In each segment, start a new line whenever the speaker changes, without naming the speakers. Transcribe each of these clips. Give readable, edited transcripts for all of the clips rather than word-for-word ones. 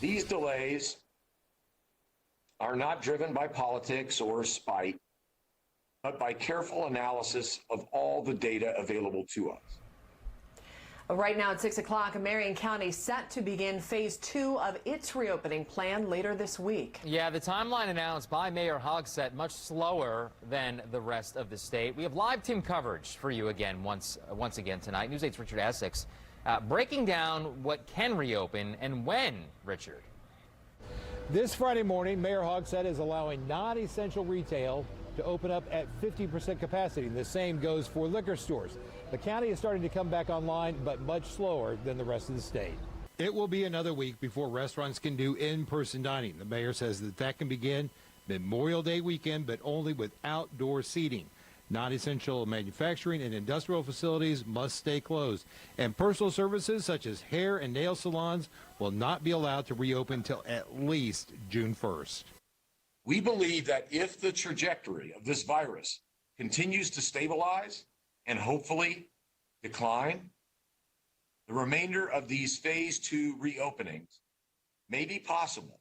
These delays are not driven by politics or spite, but by careful analysis of all the data available to us.
Right now at 6 o'clock, Marion County set to begin phase 2 of its reopening plan later this week.
Yeah, the timeline announced by Mayor Hogsett much slower than the rest of the state. We have live team coverage for you again once again tonight. News 8's Richard Essex breaking down what can reopen and when, Richard.
This Friday morning, Mayor Hogsett is allowing non-essential retail to open up at 50% capacity. The same goes for liquor stores. The county is starting to come back online, but much slower than the rest of the state. It will be another week before restaurants can do in-person dining. The mayor says that can begin Memorial Day weekend, but only with outdoor seating. Non-essential manufacturing and industrial facilities must stay closed. And personal services such as hair and nail salons will not be allowed to reopen until at least June 1st.
We believe that if the trajectory of this virus continues to stabilize and hopefully decline, the remainder of these phase 2 reopenings may be possible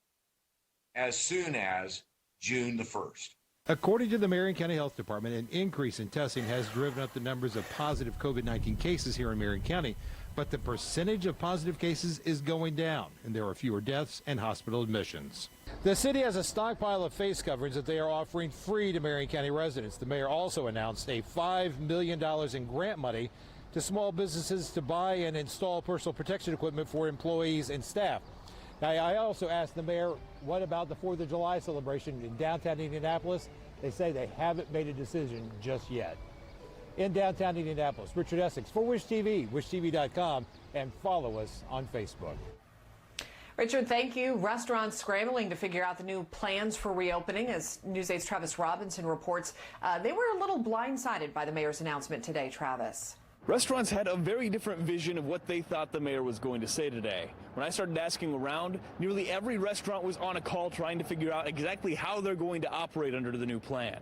as soon as June the 1st.
According to the Marion County Health Department, an increase in testing has driven up the numbers of positive COVID-19 cases here in Marion County, but the percentage of positive cases is going down, and there are fewer deaths and hospital admissions. The city has a stockpile of face coverings that they are offering free to Marion County residents. The mayor also announced a $5 million in grant money to small businesses to buy and install personal protection equipment for employees and staff. Now, I also asked the mayor, what about the 4th of July celebration in downtown Indianapolis? They say they haven't made a decision just yet. In downtown Indianapolis, Richard Essex for Wish TV, wishtv.com, and follow us on Facebook.
Richard, thank you. Restaurants scrambling to figure out the new plans for reopening. As News 8's Travis Robinson reports, they were a little blindsided by the mayor's announcement today, Travis.
Restaurants had a very different vision of what they thought the mayor was going to say today. When I started asking around, nearly every restaurant was on a call trying to figure out exactly how they're going to operate under the new plan.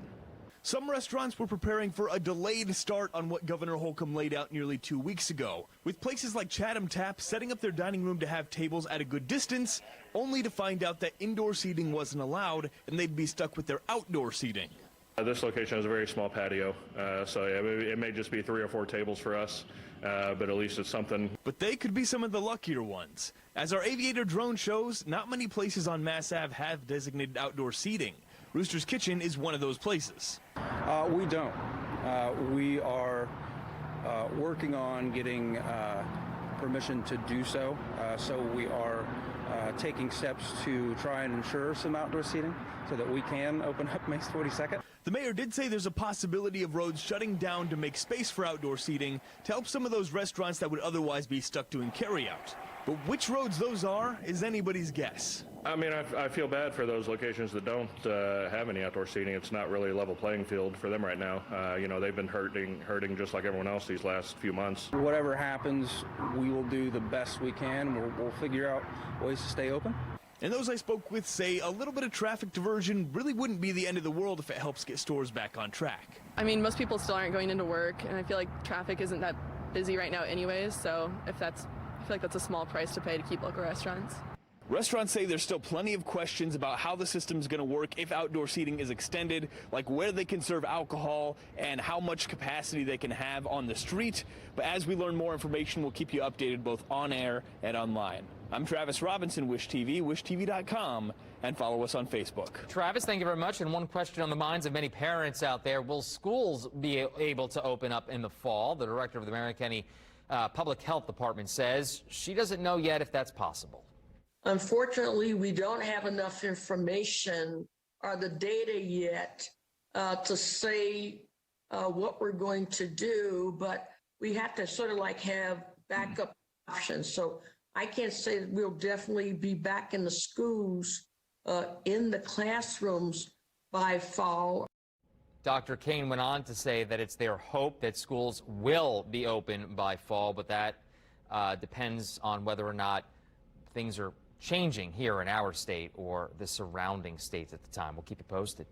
Some restaurants were preparing for a delayed start on what Governor Holcomb laid out nearly 2 weeks ago, with places like Chatham Tap setting up their dining room to have tables at a good distance, only to find out that indoor seating wasn't allowed and they'd be stuck with their outdoor seating.
This location has a very small patio, so it may just be 3 or 4 tables for us, but at least it's something.
But they could be some of the luckier ones. As our aviator drone shows, not many places on Mass Ave have designated outdoor seating. Rooster's Kitchen is one of those places.
We don't. We are working on getting permission to do so. So we are taking steps to try and ensure some outdoor seating so that we can open up May 22nd.
The mayor did say there's a possibility of roads shutting down to make space for outdoor seating to help some of those restaurants that would otherwise be stuck doing carryout. But which roads those are is anybody's guess.
I mean, I feel bad for those locations that don't have any outdoor seating. It's not really a level playing field for them right now. You know, they've been hurting just like everyone else these last few months.
Whatever happens, we will do the best we can. We'll figure out ways to stay open.
And those I spoke with say a little bit of traffic diversion really wouldn't be the end of the world if it helps get stores back on track.
I mean, most people still aren't going into work, and I feel like traffic isn't that busy right now anyways, so I feel like that's a small price to pay to keep local restaurants.
Restaurants say there's still plenty of questions about how the system's going to work if outdoor seating is extended, like where they can serve alcohol and how much capacity they can have on the street. But as we learn more information, we'll keep you updated both on air and online. I'm Travis Robinson, Wish TV, wishtv.com, and follow us on Facebook.
Travis, thank you very much. And one question on the minds of many parents out there, will schools be able to open up in the fall? The director of the Marion County Public Health Department says she doesn't know yet if that's possible.
Unfortunately, we don't have enough information or the data yet to say what we're going to do, but we have to sort of like have backup options. So I can't say that we'll definitely be back in the schools, in the classrooms by fall.
Dr. Kane went on to say that it's their hope that schools will be open by fall, but that depends on whether or not things are changing here in our state or the surrounding states at the time. We'll keep you posted.